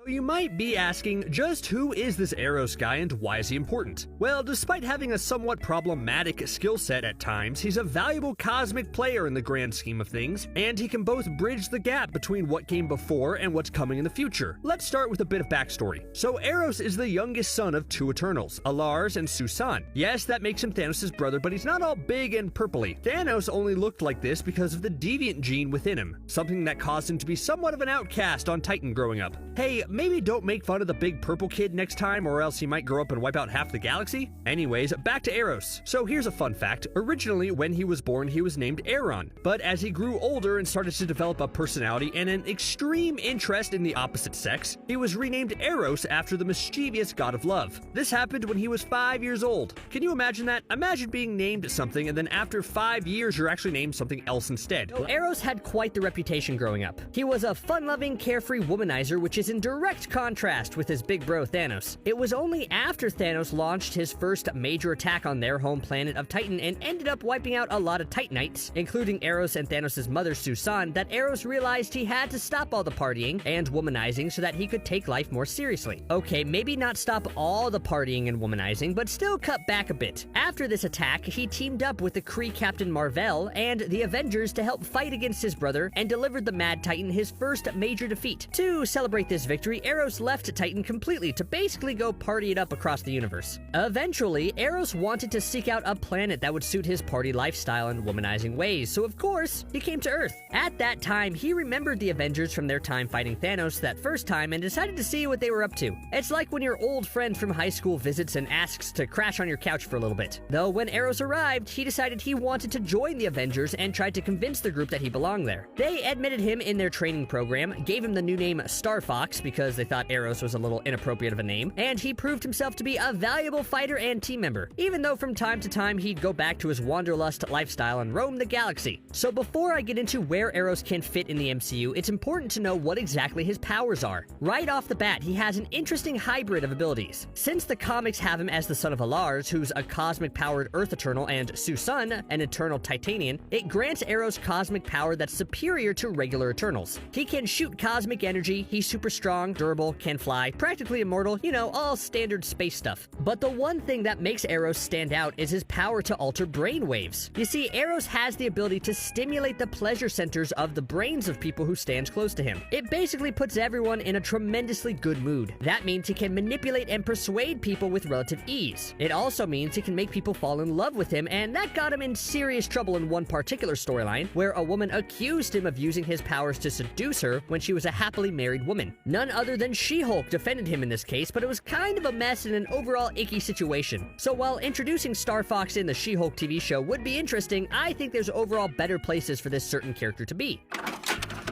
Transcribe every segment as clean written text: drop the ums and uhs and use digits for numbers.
You might be asking, just who is this Eros guy and why is he important? Well, despite having a somewhat problematic skill set at times, he's a valuable cosmic player in the grand scheme of things, and he can both bridge the gap between what came before and what's coming in the future. Let's start with a bit of backstory. So Eros is the youngest son of two Eternals, Alars and Susan. Yes, that makes him Thanos' brother, but he's not all big and purpley. Thanos only looked like this because of the deviant gene within him, something that caused him to be somewhat of an outcast on Titan growing up. Hey, maybe don't make fun of the big purple kid next time, or else he might grow up and wipe out half the galaxy. Anyways, back to Eros. So here's a fun fact. Originally, when he was born, he was named Aaron, but as he grew older and started to develop a personality and an extreme interest in the opposite sex, he was renamed Eros after the mischievous god of love. This happened when he was 5 years old. Can you imagine that? Imagine being named something and then after 5 years you're actually named something else instead. So Eros had quite the reputation growing up. He was a fun-loving, carefree womanizer, which is in direct contrast with his big bro Thanos. It was only after Thanos launched his first major attack on their home planet of Titan and ended up wiping out a lot of Titanites, including Eros and Thanos' mother Susan, that Eros realized he had to stop all the partying and womanizing so that he could take life more seriously. Okay, maybe not stop all the partying and womanizing, but still cut back a bit. After this attack, he teamed up with the Kree Captain Marvel and the Avengers to help fight against his brother and delivered the Mad Titan his first major defeat. To celebrate this victory, Eros left Titan completely to basically go party it up across the universe. Eventually, Eros wanted to seek out a planet that would suit his party lifestyle and womanizing ways, so of course, he came to Earth. At that time, he remembered the Avengers from their time fighting Thanos that first time and decided to see what they were up to. It's like when your old friend from high school visits and asks to crash on your couch for a little bit. Though when Eros arrived, he decided he wanted to join the Avengers and tried to convince the group that he belonged there. They admitted him in their training program, gave him the new name Star Fox because they thought Eros was a little inappropriate of a name, and he proved himself to be a valuable fighter and team member, even though from time to time he'd go back to his wanderlust lifestyle and roam the galaxy. So before I get into where Eros can fit in the MCU, it's important to know what exactly his powers are. Right off the bat, he has an interesting hybrid of abilities. Since the comics have him as the son of Alars, who's a cosmic-powered Earth Eternal, and Susan, an Eternal Titanian, it grants Eros cosmic power that's superior to regular Eternals. He can shoot cosmic energy, he's super strong, durable, can fly, practically immortal, you know, all standard space stuff. But the one thing that makes Eros stand out is his power to alter brainwaves. You see, Eros has the ability to stimulate the pleasure centers of the brains of people who stand close to him. It basically puts everyone in a tremendously good mood. That means he can manipulate and persuade people with relative ease. It also means he can make people fall in love with him, and that got him in serious trouble in one particular storyline, where a woman accused him of using his powers to seduce her when she was a happily married woman. None other than She-Hulk defended him in this case, but it was kind of a mess and an overall icky situation. So while introducing Star Fox in the She-Hulk TV show would be interesting, I think there's overall better places for this certain character to be.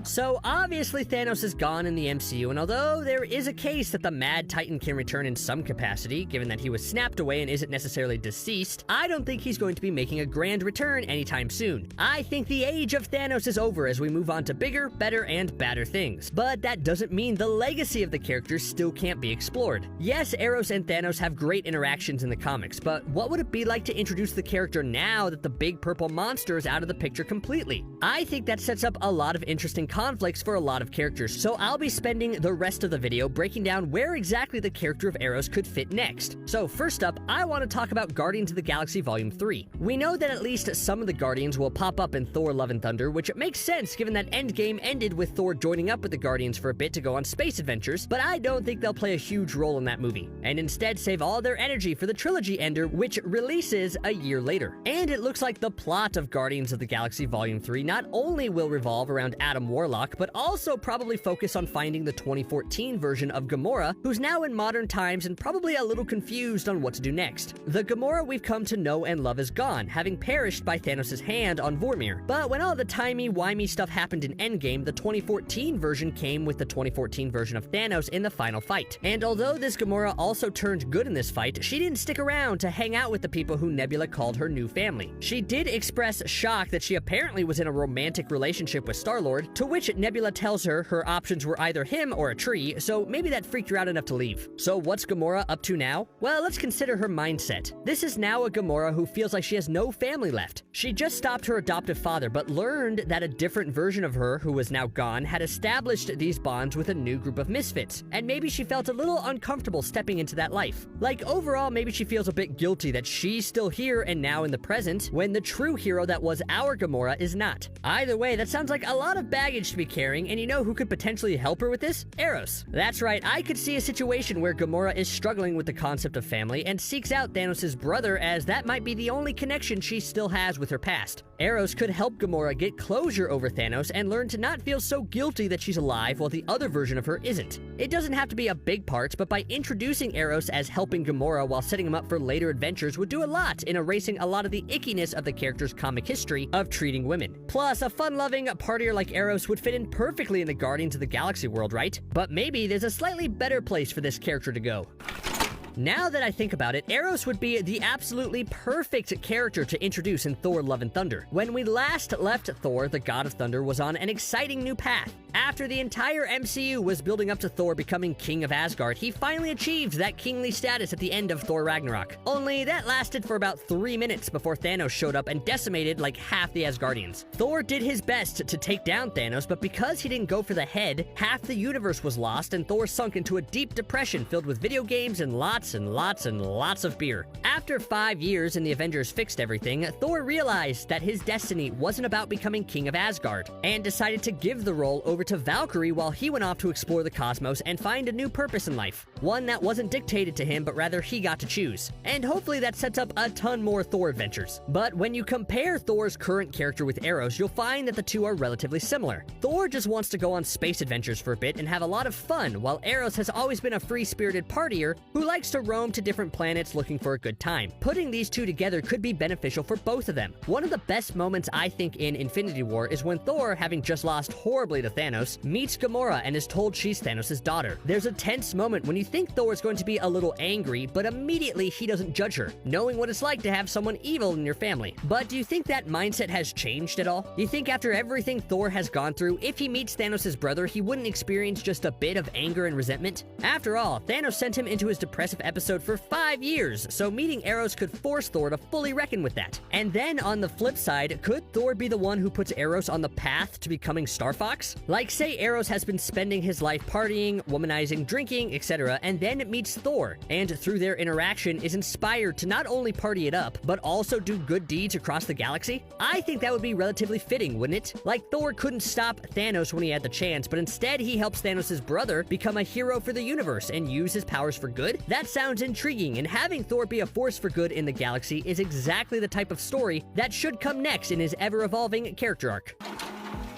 So obviously Thanos is gone in the MCU, and although there is a case that the Mad Titan can return in some capacity, given that he was snapped away and isn't necessarily deceased, I don't think he's going to be making a grand return anytime soon. I think the age of Thanos is over as we move on to bigger, better, and badder things. But that doesn't mean the legacy of the character still can't be explored. Yes, Eros and Thanos have great interactions in the comics, but what would it be like to introduce the character now that the big purple monster is out of the picture completely? I think that sets up a lot of interesting conflicts for a lot of characters, so I'll be spending the rest of the video breaking down where exactly the character of Eros could fit next. So first up, I want to talk about Guardians of the Galaxy Volume 3. We know that at least some of the Guardians will pop up in Thor Love and Thunder, which makes sense given that Endgame ended with Thor joining up with the Guardians for a bit to go on space adventures, but I don't think they'll play a huge role in that movie, and instead save all their energy for the trilogy ender, which releases a year later. And it looks like the plot of Guardians of the Galaxy Volume 3 not only will revolve around Adam Warlock, but also probably focus on finding the 2014 version of Gamora, who's now in modern times and probably a little confused on what to do next. The Gamora we've come to know and love is gone, having perished by Thanos' hand on Vormir. But when all the timey-wimey stuff happened in Endgame, the 2014 version came with the 2014 version of Thanos in the final fight. And although this Gamora also turned good in this fight, she didn't stick around to hang out with the people who Nebula called her new family. She did express shock that she apparently was in a romantic relationship with Star-Lord, to to which Nebula tells her options were either him or a tree, so maybe that freaked her out enough to leave. So what's Gamora up to now? Well, let's consider her mindset. This is now a Gamora who feels like she has no family left. She just stopped her adoptive father, but learned that a different version of her, who was now gone, had established these bonds with a new group of misfits, and maybe she felt a little uncomfortable stepping into that life. Like, overall, maybe she feels a bit guilty that she's still here and now in the present, when the true hero that was our Gamora is not. Either way, that sounds like a lot of baggage to be carrying, and you know who could potentially help her with this? Eros. That's right, I could see a situation where Gamora is struggling with the concept of family and seeks out Thanos' brother, as that might be the only connection she still has with her past. Eros could help Gamora get closure over Thanos and learn to not feel so guilty that she's alive while the other version of her isn't. It doesn't have to be a big part, but by introducing Eros as helping Gamora while setting him up for later adventures would do a lot in erasing a lot of the ickiness of the character's comic history of treating women. Plus, a fun-loving partier like Eros would fit in perfectly in the Guardians of the Galaxy world, right? But maybe there's a slightly better place for this character to go. Now that I think about it, Eros would be the absolutely perfect character to introduce in Thor: Love and Thunder. When we last left Thor, the God of Thunder was on an exciting new path. After the entire MCU was building up to Thor becoming King of Asgard, he finally achieved that kingly status at the end of Thor Ragnarok. Only that lasted for about 3 minutes before Thanos showed up and decimated like half the Asgardians. Thor did his best to take down Thanos, but because he didn't go for the head, half the universe was lost and Thor sunk into a deep depression filled with video games and lots of beer. After 5 years and the Avengers fixed everything, Thor realized that his destiny wasn't about becoming King of Asgard, and decided to give the role over to Valkyrie while he went off to explore the cosmos and find a new purpose in life. One that wasn't dictated to him, but rather he got to choose. And hopefully that sets up a ton more Thor adventures. But when you compare Thor's current character with Eros, you'll find that the two are relatively similar. Thor just wants to go on space adventures for a bit and have a lot of fun, while Eros has always been a free-spirited partier who likes to roam to different planets looking for a good time. Putting these two together could be beneficial for both of them. One of the best moments I think in Infinity War is when Thor, having just lost horribly to Thanos, meets Gamora and is told she's Thanos' daughter. There's a tense moment when you think Thor is going to be a little angry, but immediately he doesn't judge her, knowing what it's like to have someone evil in your family. But do you think that mindset has changed at all? Do you think after everything Thor has gone through, if he meets Thanos' brother, he wouldn't experience just a bit of anger and resentment? After all, Thanos sent him into his depressive episode for 5 years, so meeting Eros could force Thor to fully reckon with that. And then on the flip side, could Thor be the one who puts Eros on the path to becoming Star Fox? Like, say Eros has been spending his life partying, womanizing, drinking, etc., and then meets Thor, and through their interaction is inspired to not only party it up, but also do good deeds across the galaxy? I think that would be relatively fitting, wouldn't it? Like, Thor couldn't stop Thanos when he had the chance, but instead he helps Thanos' brother become a hero for the universe and use his powers for good? That sounds intriguing, and having Thor be a force for good in the galaxy is exactly the type of story that should come next in his ever-evolving character arc.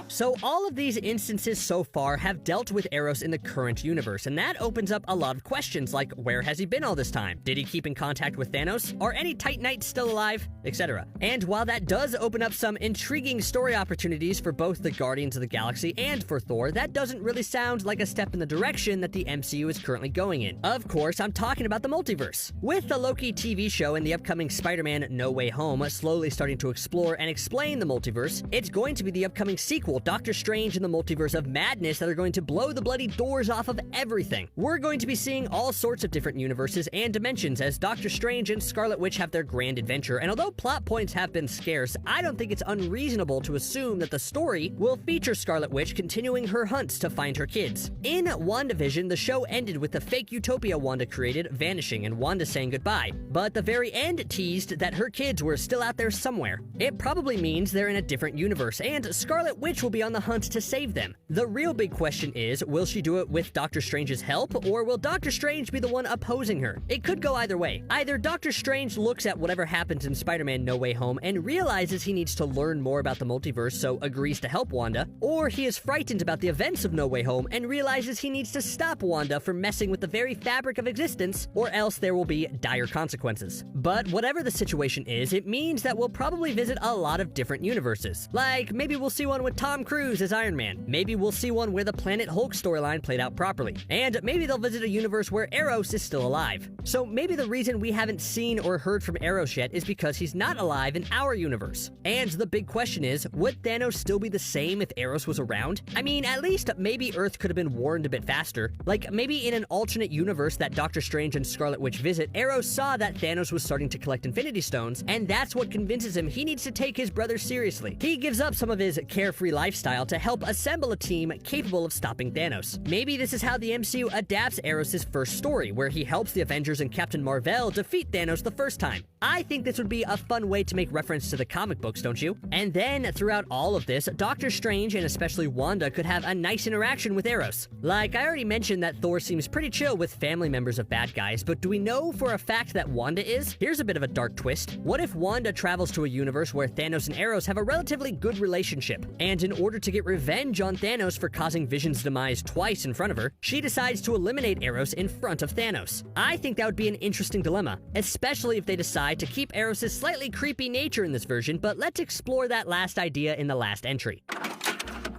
So all of these instances so far have dealt with Eros in the current universe, and that opens up a lot of questions like, where has he been all this time? Did he keep in contact with Thanos? Are any Titanites still alive? Etc. And while that does open up some intriguing story opportunities for both the Guardians of the Galaxy and for Thor, that doesn't really sound like a step in the direction that the MCU is currently going in. Of course, I'm talking about the multiverse. With the Loki TV show and the upcoming Spider-Man No Way Home slowly starting to explore and explain the multiverse, it's going to be the upcoming sequel, Doctor Strange in the Multiverse of Madness, that are going to blow the bloody doors off of everything. We're going to be seeing all sorts of different universes and dimensions as Doctor Strange and Scarlet Witch have their grand adventure, and although plot points have been scarce, I don't think it's unreasonable to assume that the story will feature Scarlet Witch continuing her hunts to find her kids. In WandaVision, the show ended with the fake utopia Wanda created vanishing and Wanda saying goodbye, but the very end teased that her kids were still out there somewhere. It probably means they're in a different universe, and Scarlet Witch will be on the hunt to save them. The real big question is, will she do it with Doctor Strange's help, or will Doctor Strange be the one opposing her? It could go either way. Either Doctor Strange looks at whatever happens in Spider-Man No Way Home and realizes he needs to learn more about the multiverse, so agrees to help Wanda, or he is frightened about the events of No Way Home and realizes he needs to stop Wanda from messing with the very fabric of existence, or else there will be dire consequences. But whatever the situation is, it means that we'll probably visit a lot of different universes. Like, maybe we'll see one with Tom Tom Cruise as Iron Man. Maybe we'll see one where the Planet Hulk storyline played out properly. And maybe they'll visit a universe where Eros is still alive. So maybe the reason we haven't seen or heard from Eros yet is because he's not alive in our universe. And the big question is, would Thanos still be the same if Eros was around? I mean, at least maybe Earth could have been warned a bit faster. Like, maybe in an alternate universe that Doctor Strange and Scarlet Witch visit, Eros saw that Thanos was starting to collect Infinity Stones, and that's what convinces him he needs to take his brother seriously. He gives up some of his carefree lifestyle to help assemble a team capable of stopping Thanos. Maybe this is how the MCU adapts Eros' first story, where he helps the Avengers and Captain Marvel defeat Thanos the first time. I think this would be a fun way to make reference to the comic books, don't you? And then, throughout all of this, Doctor Strange and especially Wanda could have a nice interaction with Eros. Like, I already mentioned that Thor seems pretty chill with family members of bad guys, but do we know for a fact that Wanda is? Here's a bit of a dark twist. What if Wanda travels to a universe where Thanos and Eros have a relatively good relationship, and in order to get revenge on Thanos for causing Vision's demise twice in front of her, she decides to eliminate Eros in front of Thanos? I think that would be an interesting dilemma, especially if they decide to keep Eros' slightly creepy nature in this version, but let's explore that last idea in the last entry.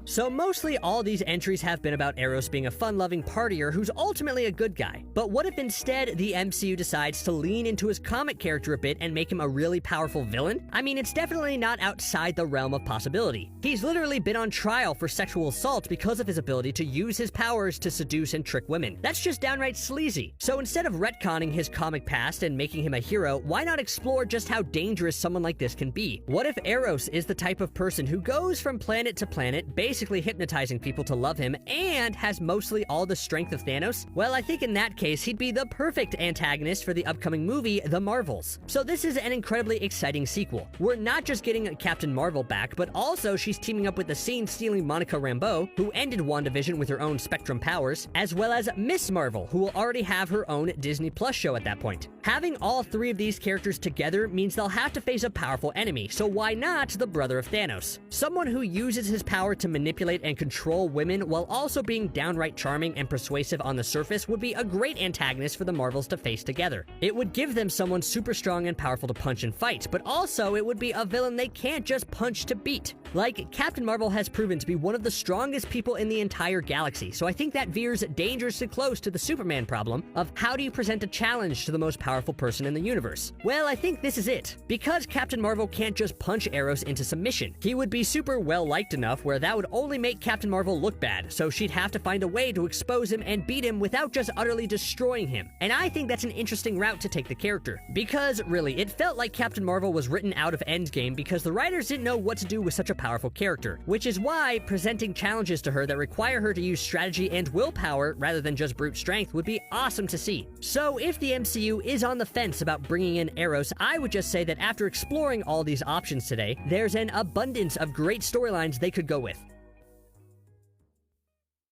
So mostly all these entries have been about Eros being a fun-loving partier who's ultimately a good guy. But what if instead the MCU decides to lean into his comic character a bit and make him a really powerful villain? I mean, it's definitely not outside the realm of possibility. He's literally been on trial for sexual assault because of his ability to use his powers to seduce and trick women. That's just downright sleazy. So instead of retconning his comic past and making him a hero, why not explore just how dangerous someone like this can be? What if Eros is the type of person who goes from planet to planet, basically hypnotizing people to love him, and has mostly all the strength of Thanos? Well, I think in that case, he'd be the perfect antagonist for the upcoming movie, The Marvels. So this is an incredibly exciting sequel. We're not just getting Captain Marvel back, but also she's teaming up with the scene-stealing Monica Rambeau, who ended WandaVision with her own Spectrum powers, as well as Miss Marvel, who will already have her own Disney Plus show at that point. Having all three of these characters together means they'll have to face a powerful enemy, so why not the brother of Thanos? Someone who uses his power to manipulate and control women while also being downright charming and persuasive on the surface would be a great antagonist for the Marvels to face together. It would give them someone super strong and powerful to punch and fight, but also it would be a villain they can't just punch to beat. Like, Captain Marvel has proven to be one of the strongest people in the entire galaxy, so I think that veers dangerously close to the Superman problem of how do you present a challenge to the most powerful person in the universe? Well, I think this is it. Because Captain Marvel can't just punch Eros into submission, he would be super well-liked enough where that would only make Captain Marvel look bad, so she'd have to find a way to expose him and beat him without just utterly destroying him. And I think that's an interesting route to take the character. Because, really, it felt like Captain Marvel was written out of Endgame because the writers didn't know what to do with such a powerful character, which is why presenting challenges to her that require her to use strategy and willpower rather than just brute strength would be awesome to see. So if the MCU is on the fence about bringing in Eros, I would just say that after exploring all these options today, there's an abundance of great storylines they could go with.